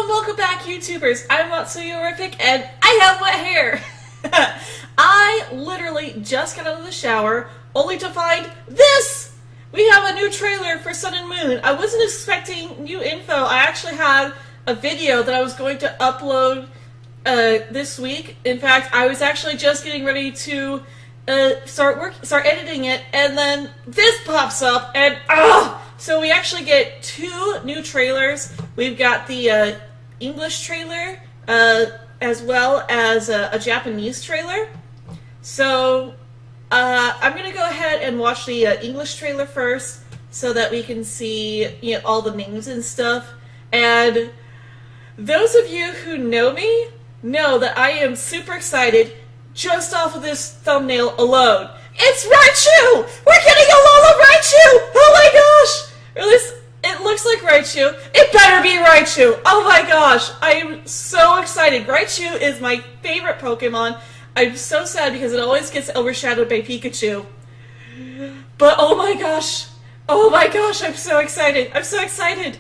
welcome back, YouTubers. I'm Matsuyorific, and I have wet hair. I literally just got out of the shower, only to find this! We have a new trailer for Sun and Moon. I wasn't expecting new info. I actually had a video that I was going to upload this week. In fact, I was actually just getting ready to start editing it, and then this pops up, and so we actually get two new trailers. We've got the English trailer as well as a Japanese trailer. So I'm gonna go ahead and watch the English trailer first, so that we can see all the names and stuff. And those of you who know me know that I am super excited just off of this thumbnail alone. It's Raichu! We're getting a Alola Raichu! Oh my gosh! Or at least it looks like Raichu. It better be Raichu! Oh my gosh! I am so excited. Raichu is my favorite Pokemon. I'm so sad because it always gets overshadowed by Pikachu. But oh my gosh! Oh my gosh, I'm so excited! I'm so excited!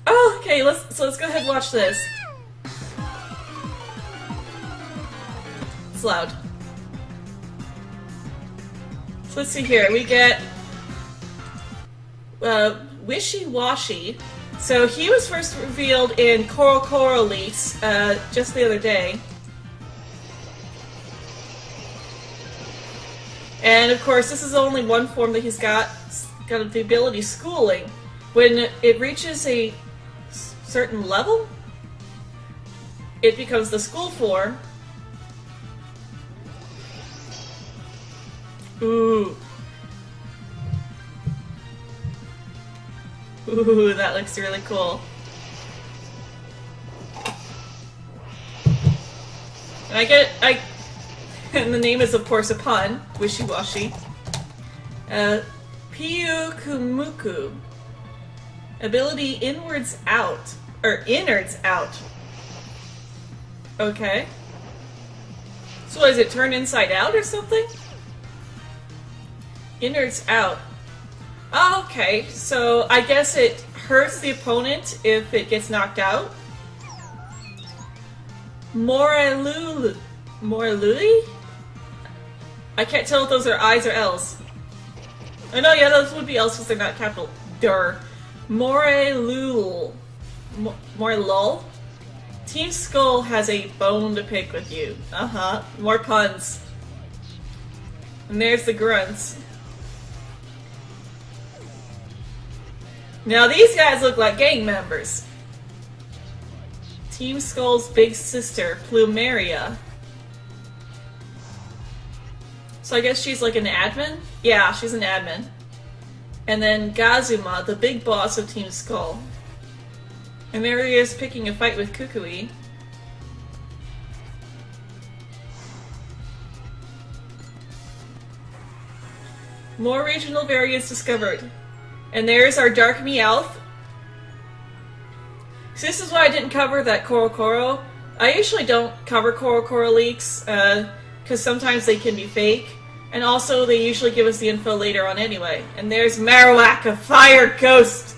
Oh, okay, let's go ahead and watch this. It's loud. So let's see here. We get Wishy-Washy. So he was first revealed in CoroCoro leaks just the other day. And of course, this is only one form that he's got the ability schooling. When it reaches a certain level, it becomes the school form. Ooh. Ooh, that looks really cool. And and the name is of course a pun, Wishy-Washy. Pyukumuku. Ability inwards out. Or innards out. Okay. So is it turned inside out or something? Innards out. Oh, okay, so I guess it hurts the opponent if it gets knocked out. Moreluli? I can't tell if those are I's or L's. Oh no, yeah, those would be L's because they're not capital. Durr. Morelul. Team Skull has a bone to pick with you. More puns. And there's the grunts. Now these guys look like gang members. Team Skull's big sister, Plumeria. So I guess she's like an admin? Yeah, she's an admin. And then Gazuma, the big boss of Team Skull. And there he is picking a fight with Kukui. More regional variants discovered. And there's our Dark Meowth. So this is why I didn't cover that CoroCoro. I usually don't cover CoroCoro leaks, because sometimes they can be fake. And also, they usually give us the info later on anyway. And there's Marowak, a fire ghost.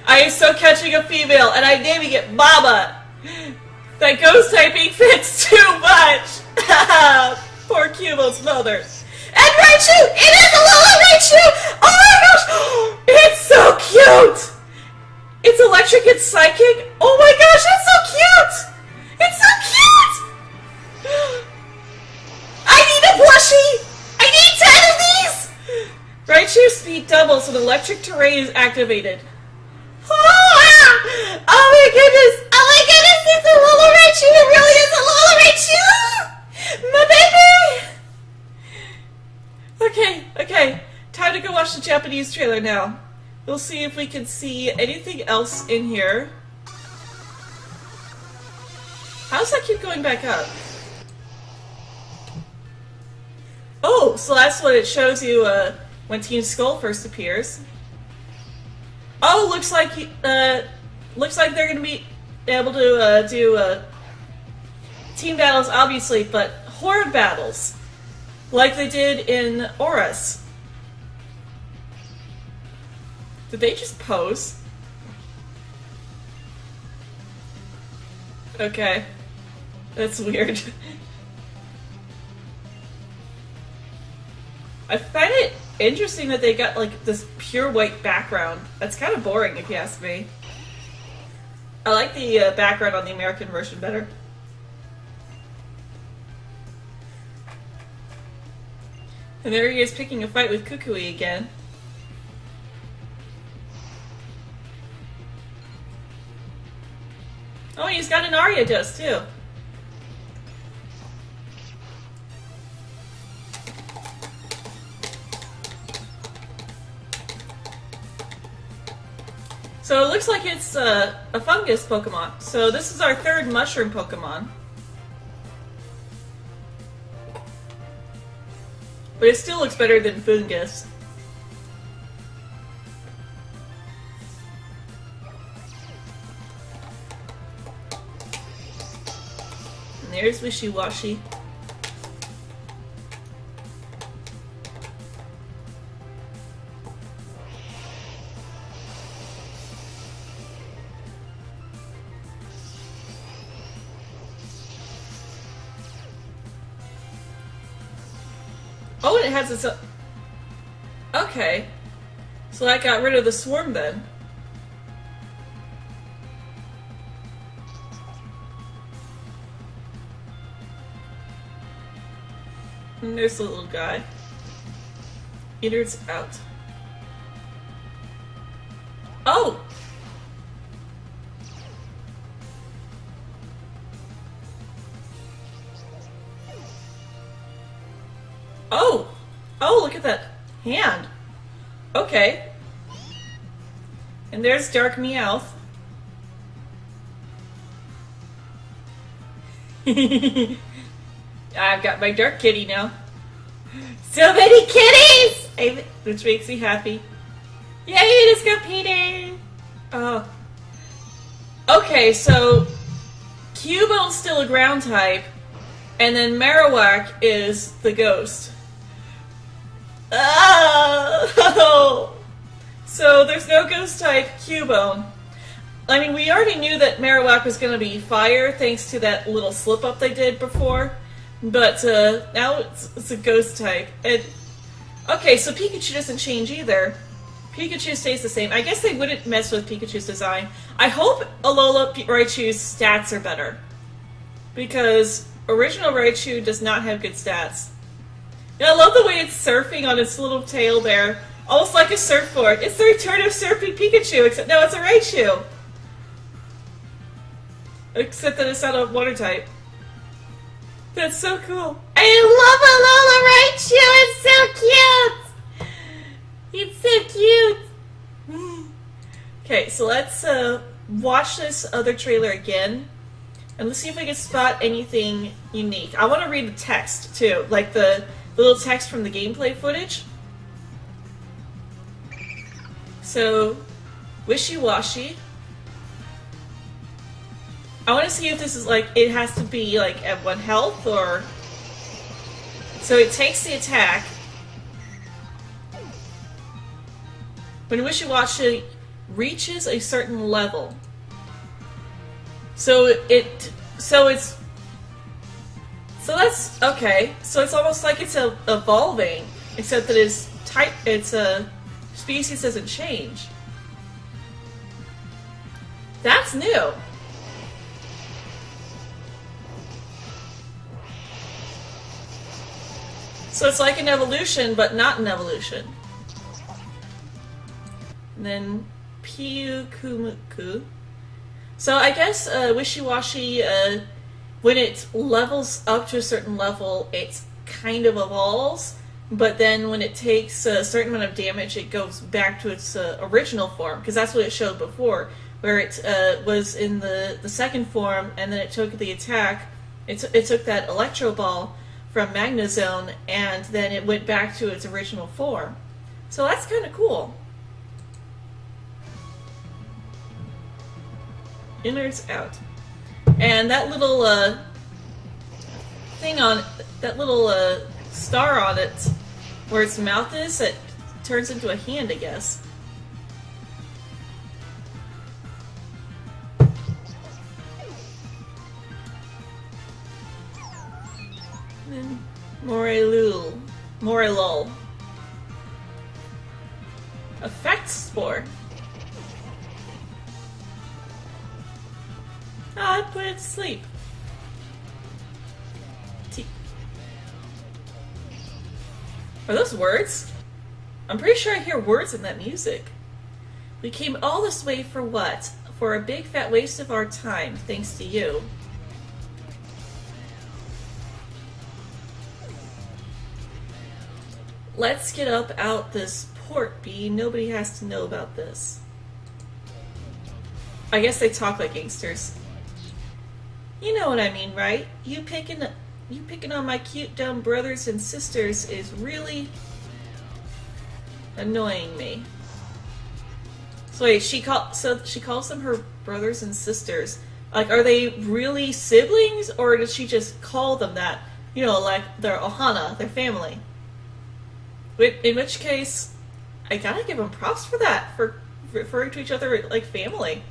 I am so catching a female, and I'm naming it Mama. That ghost typing fits too much. Poor Cubo's mother. And Raichu! It is a Alola Raichu! Oh my gosh! It's so cute! It's electric, it's psychic. Oh my gosh, it's so cute! It's so cute! I need a plushie! I need 10 of these! Raichu's speed doubles when electric terrain is activated. Oh my goodness! Oh my goodness! It's a Alola Raichu! It really is a Alola Raichu! My baby! Okay, time to go watch the Japanese trailer now. We'll see if we can see anything else in here. How does that keep going back up? Oh, so that's what it shows you when Team Skull first appears. Oh, looks like they're gonna be able to do team battles, obviously, but horde battles. Like they did in Oris. Did they just pose? Okay. That's weird. I find it interesting that they got like this pure white background. That's kind of boring if you ask me. I like the background on the American version better. And there he is picking a fight with Kukui again. Oh, he's got an Arya dust too. So it looks like it's a fungus Pokemon. So this is our third mushroom Pokemon. But it still looks better than fungus. And there's Wishy-Washy. Oh, and it has its own... Okay. So that got rid of the swarm then. And there's the little guy. Eater's out. Oh! Oh! Oh, look at that hand. Okay. And there's Dark Meowth. I've got my Dark Kitty now. So many kitties! Which makes me happy. Yay, it's got Payday! Oh. Okay, so Cubone's still a ground type, and then Marowak is the ghost. Oh! So there's no ghost type Cubone. I mean, we already knew that Marowak was going to be fire thanks to that little slip up they did before, but now it's a ghost type. And okay, so Pikachu doesn't change either. Pikachu stays the same. I guess they wouldn't mess with Pikachu's design. I hope Alola Raichu's stats are better, because original Raichu does not have good stats. Yeah, I love the way it's surfing on its little tail there. Almost like a surfboard. It's the return of Surfing Pikachu, except no, it's a Raichu. Except that it's not a water type. That's so cool. I love Alola Raichu! It's so cute! It's so cute! Okay, so let's watch this other trailer again. And let's see if we can spot anything unique. I want to read the text, too. Like the little text from the gameplay footage. So, Wishy-Washy. I want to see if this is like, it has to be like at 1 health, or... So it takes the attack. When Wishy-Washy reaches a certain level. So that's okay. So it's almost like it's evolving, except that its type, its species doesn't change. That's new. So it's like an evolution, but not an evolution. And then Pyukumuku. So I guess Wishy-Washy, when it levels up to a certain level, it kind of evolves, but then when it takes a certain amount of damage, it goes back to its original form, because that's what it showed before, where it was in the second form, and then it took the attack, it took that Electro Ball from Magnezone, and then it went back to its original form. So that's kind of cool. Inner's out. And that little thing on that little star on it, where its mouth is, it turns into a hand, I guess. Morelul. Morelul. Effect Spore. I put it to sleep. Are those words? I'm pretty sure I hear words in that music. We came all this way for what? For a big fat waste of our time, thanks to you. Let's get up out this port, B. Nobody has to know about this. I guess they talk like gangsters. You know what I mean, right? You picking on my cute dumb brothers and sisters is really annoying me. So wait, she calls them her brothers and sisters. Like, are they really siblings, or does she just call them that? You know, like their Ohana, their family. In which case, I gotta give them props for that, for referring to each other like family.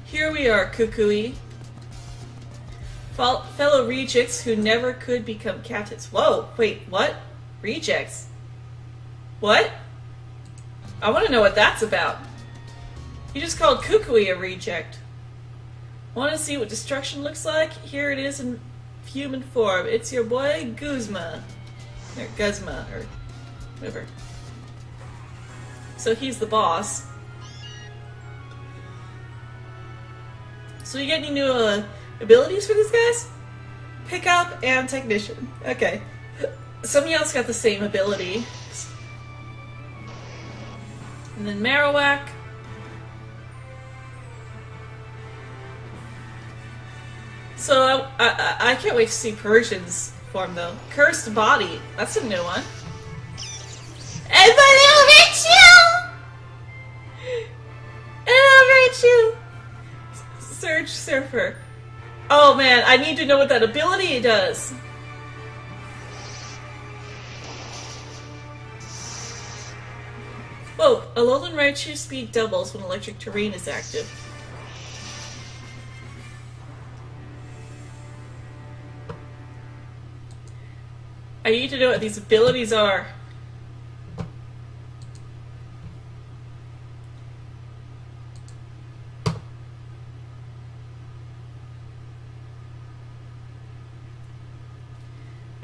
Here we are, Kukui. Fellow rejects who never could become captains. Whoa, wait, what? Rejects? What? I want to know what that's about. You just called Kukui a reject. Want to see what destruction looks like? Here it is in human form. It's your boy Guzma. Or Guzma, or whatever. So he's the boss. So you get any new abilities for these guys? Pickup and technician. Okay. Somebody else got the same ability. And then Marowak. So I can't wait to see Persian's form though. Cursed Body. That's a new one. And my little Raichu! And I'll Raichu! Surge Surfer. Oh man, I need to know what that ability does. Whoa, Alolan Raichu speed doubles when electric terrain is active. I need to know what these abilities are.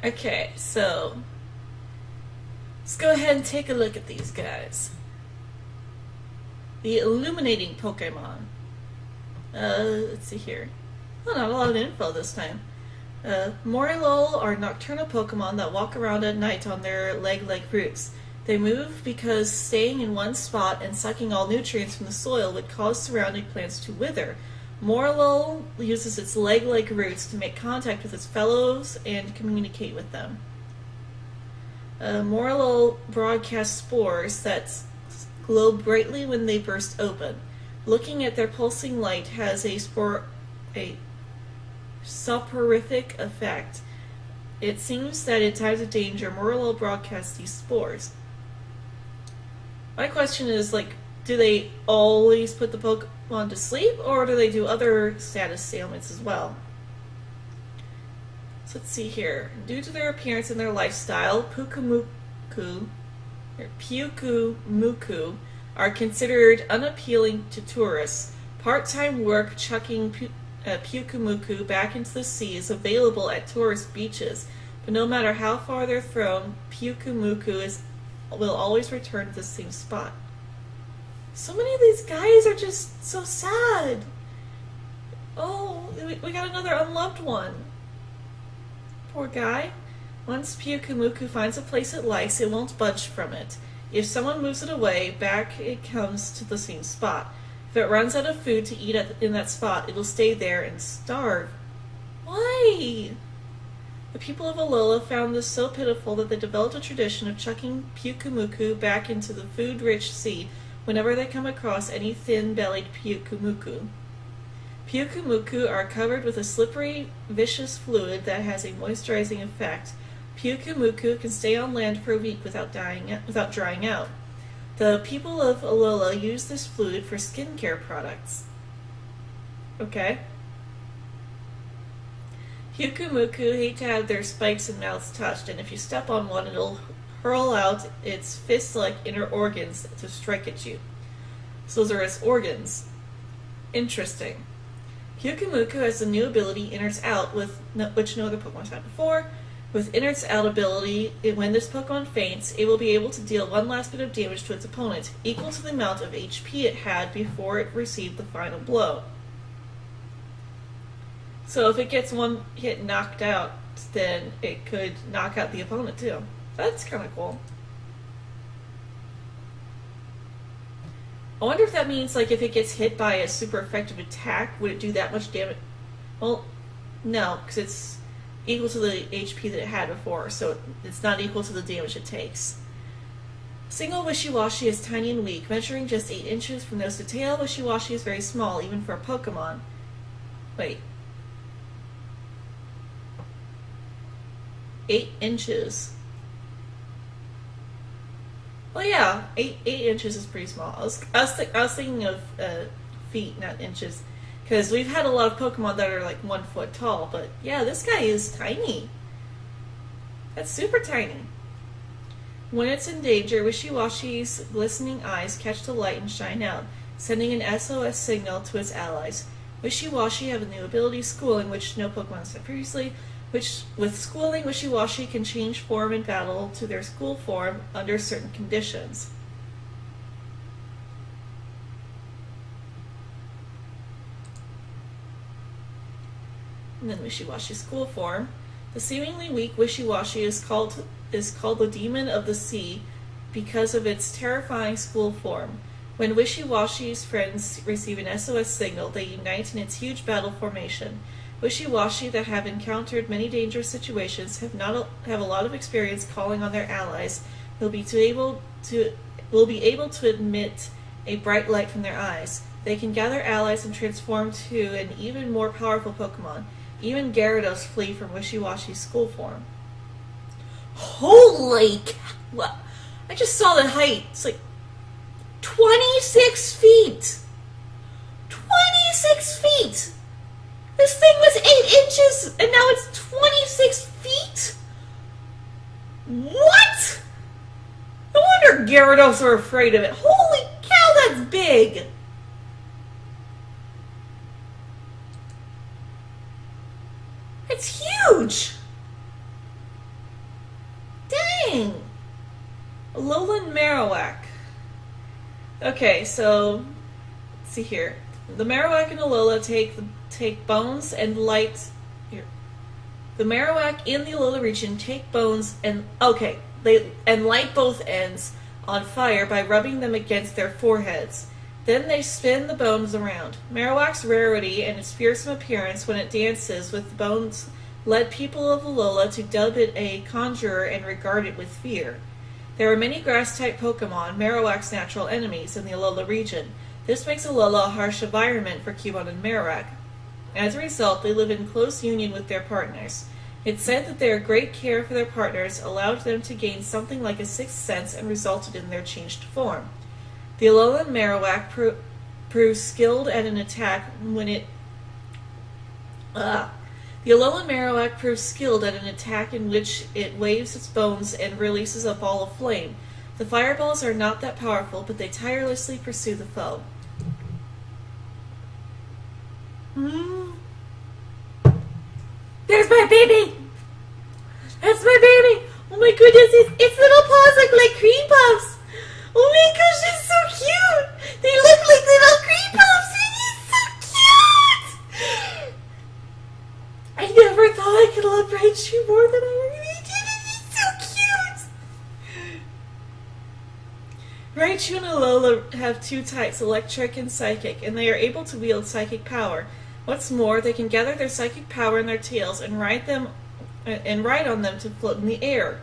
Okay, so let's go ahead and take a look at these guys. The Illuminating Pokemon. Let's see here. Oh, not a lot of info this time. Morelol are nocturnal Pokemon that walk around at night on their leg-like roots. They move because staying in one spot and sucking all nutrients from the soil would cause surrounding plants to wither. Morelol uses its leg-like roots to make contact with its fellows and communicate with them. Morelol broadcast spores that glow brightly when they burst open. Looking at their pulsing light has a soporific effect. It seems that in times of danger, Morelol broadcasts these spores. My question is, like, do they always put the Pokemon to sleep, or do they do other status ailments as well? So let's see here. Due to their appearance and their lifestyle, Pyukumuku are considered unappealing to tourists. Part-time work chucking Pyukumuku back into the sea is available at tourist beaches, but no matter how far they're thrown, Pyukumuku will always return to the same spot. So many of these guys are just so sad. Oh, we got another unloved one. Poor guy. Once Pyukumuku finds a place it likes, it won't budge from it. If someone moves it away, back it comes to the same spot. If it runs out of food to eat in that spot, it'll stay there and starve. Why? The people of Alola found this so pitiful that they developed a tradition of chucking Pyukumuku back into the food-rich sea whenever they come across any thin-bellied Pyukumuku. Pyukumuku are covered with a slippery, viscous fluid that has a moisturizing effect. Pyukumuku can stay on land for a week without drying out. The people of Alola use this fluid for skincare products. Okay. Hyukumuku hate to have their spikes and mouths touched, and if you step on one, it'll hurl out its fist-like inner organs to strike at you. So those are its organs. Interesting. Hyukumuku has the new ability Innards Out, which no other Pokemon had before. With Innards Out ability, when this Pokemon faints, it will be able to deal one last bit of damage to its opponent, equal to the amount of HP it had before it received the final blow. So if it gets one hit knocked out, then it could knock out the opponent too. That's kind of cool. I wonder if that means, like, if it gets hit by a super effective attack, would it do that much damage? Well, no, because it's equal to the HP that it had before, so it's not equal to the damage it takes. Single Wishiwashi is tiny and weak, measuring just 8 inches from nose to tail. Wishiwashi is very small, even for a Pokemon. Wait. 8 inches. Well, yeah, 8 inches is pretty small. I was thinking of feet, not inches, because we've had a lot of Pokemon that are like 1 foot tall. But yeah, this guy is tiny. That's super tiny. When it's in danger, Wishiwashi's glistening eyes catch the light and shine out, sending an SOS signal to its allies. Wishiwashi have a new ability, Schooling, which no Pokemon has had previously. Which, with Schooling, Wishiwashi can change form in battle to their school form under certain conditions. And then Wishiwashi's school form. The seemingly weak Wishiwashi is called the Demon of the Sea because of its terrifying school form. When Wishiwashi's friends receive an SOS signal, they unite in its huge battle formation. Wishiwashi that have encountered many dangerous situations have a lot of experience calling on their allies. Will be able to emit a bright light from their eyes. They can gather allies and transform to an even more powerful Pokemon. Even Gyarados flee from Wishiwashi's school form. Holy cow! I just saw the height. It's like 26 feet. 26 feet. This thing was 8 inches, and now it's 26 feet? What? No wonder Gyarados are afraid of it. Holy cow, that's big! It's huge! Dang! Alolan Marowak. Okay, so, let's see here. The Marowak and Alola take bones and light. Here. The Marowak in the Alola region take bones and light both ends on fire by rubbing them against their foreheads. Then they spin the bones around. Marowak's rarity and its fearsome appearance when it dances with the bones led people of Alola to dub it a conjurer and regard it with fear. There are many grass-type Pokemon, Marowak's natural enemies, in the Alola region. This makes Alola a harsh environment for Cubone and Marowak. As a result, they live in close union with their partners. It's said that their great care for their partners allowed them to gain something like a sixth sense and resulted in their changed form. The Alolan Marowak proves skilled at an attack when it... The Alolan Marowak proves skilled at an attack in which it waves its bones and releases a ball of flame. The fireballs are not that powerful, but they tirelessly pursue the foe. There's my baby! That's my baby! Oh my goodness, its little paws look like cream puffs! Oh my gosh, it's so cute! They look like little cream puffs! It's so cute! I never thought I could love Raichu more than I really did. It's so cute! Raichu and Alola have two types, electric and psychic, and they are able to wield psychic power. What's more, they can gather their psychic power in their tails and ride on them to float in the air.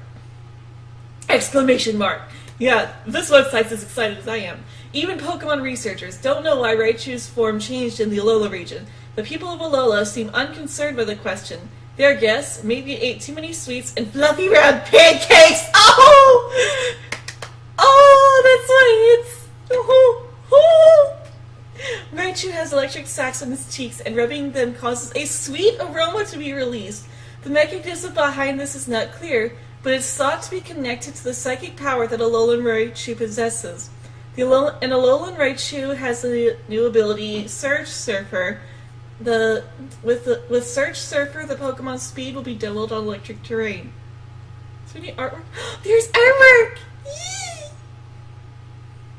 Exclamation mark! Yeah, this website's as excited as I am. Even Pokemon researchers don't know why Raichu's form changed in the Alola region. The people of Alola seem unconcerned by the question. Their guess, maybe it ate too many sweets and fluffy round pancakes! Oh! Oh, that's why it's... Oh. Raichu has electric sacs on his cheeks, and rubbing them causes a sweet aroma to be released. The mechanism behind this is not clear, but it's thought to be connected to the psychic power that Alolan Raichu possesses. An Alolan Raichu has the new ability Surge Surfer. With Surge Surfer, the Pokemon's speed will be doubled on electric terrain. Is there any artwork? There's artwork! Yee!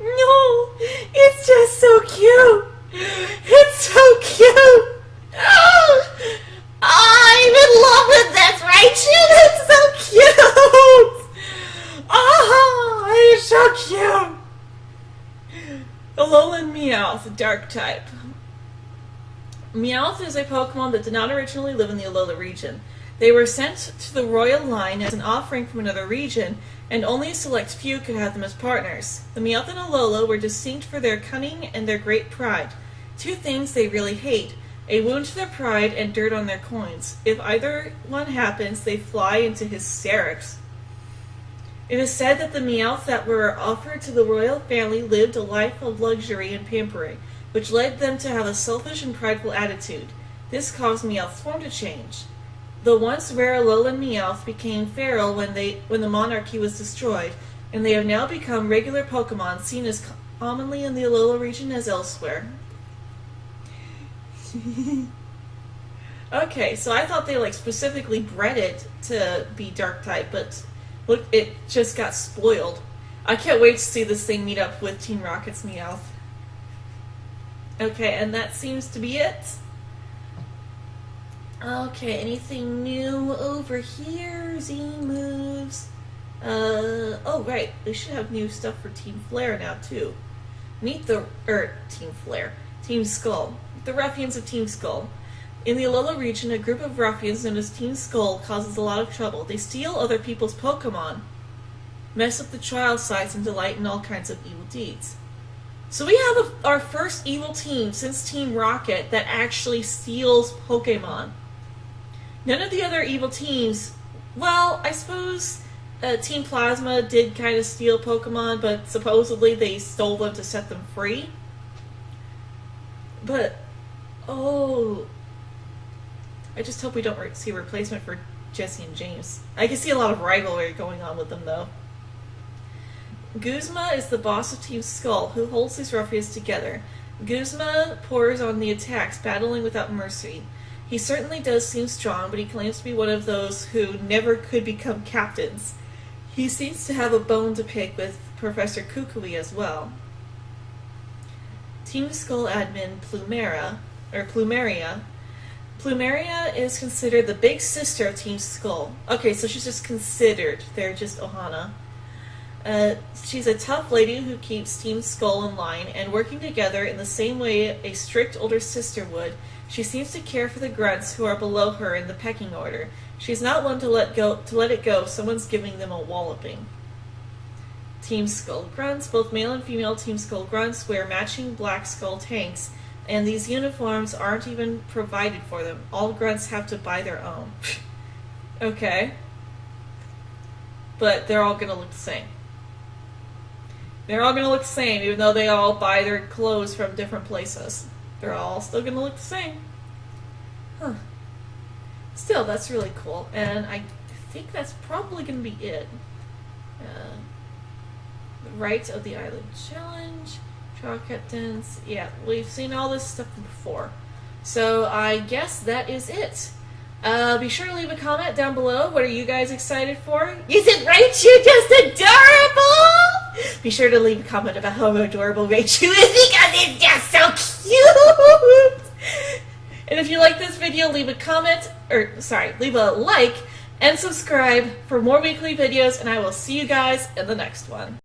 No! It's just so cute! It's so cute! Oh! I'm in love with this Raichu! It's so cute! Oh! It's so cute! Alolan Meowth, Dark type. Meowth is a Pokemon that did not originally live in the Alola region. They were sent to the royal line as an offering from another region, and only a select few could have them as partners. The Meowth and Alola were distinct for their cunning and their great pride. Two things they really hate: a wound to their pride and dirt on their coins. If either one happens, they fly into hysterics. It is said that the Meowth that were offered to the royal family lived a life of luxury and pampering, which led them to have a selfish and prideful attitude. This caused Meowth's form to change. The once rare Alolan Meowth became feral when the monarchy was destroyed, and they have now become regular Pokemon seen as commonly in the Alola region as elsewhere. Okay, so I thought they specifically bred it to be dark type, but look, it just got spoiled. I can't wait to see this thing meet up with Team Rocket's Meowth. Okay, and that seems to be it. Okay, anything new over here? Z moves. Oh right, we should have new stuff for Team Flare now too. Meet Team Flare. Team Skull. The ruffians of Team Skull. In the Alola region, a group of ruffians known as Team Skull causes a lot of trouble. They steal other people's Pokemon, mess up the trial sites, and delight in all kinds of evil deeds. So we have our first evil team since Team Rocket that actually steals Pokemon. None of the other evil teams, well, I suppose Team Plasma did kind of steal Pokemon, but supposedly they stole them to set them free. But, oh, I just hope we don't see a replacement for Jesse and James. I can see a lot of rivalry going on with them, though. Guzma is the boss of Team Skull, who holds these ruffians together. Guzma pours on the attacks, battling without mercy. He certainly does seem strong, but he claims to be one of those who never could become captains. He seems to have a bone to pick with Professor Kukui as well. Team Skull admin Plumeria. Plumeria is considered the big sister of Team Skull. Okay, so she's just considered. They're just Ohana. She's a tough lady who keeps Team Skull in line, and working together in the same way a strict older sister would. She seems to care for the grunts who are below her in the pecking order. She's not one to let it go if someone's giving them a walloping. Team Skull grunts. Both male and female Team Skull grunts wear matching black skull tanks, and these uniforms aren't even provided for them. All grunts have to buy their own. Okay. But they're all gonna look the same. They're all gonna look the same, even though they all buy their clothes from different places. They're all still gonna look the same. Huh. Still, that's really cool. And I think that's probably gonna be it. The Rights of the Island Challenge. Trial Captains. Yeah, we've seen all this stuff before. So I guess that is it. Be sure to leave a comment down below. What are you guys excited for? Isn't Raichu just adorable? Be sure to leave a comment about how adorable Raichu is because it's just so cute. And if you like this video, leave a like and subscribe for more weekly videos, and I will see you guys in the next one.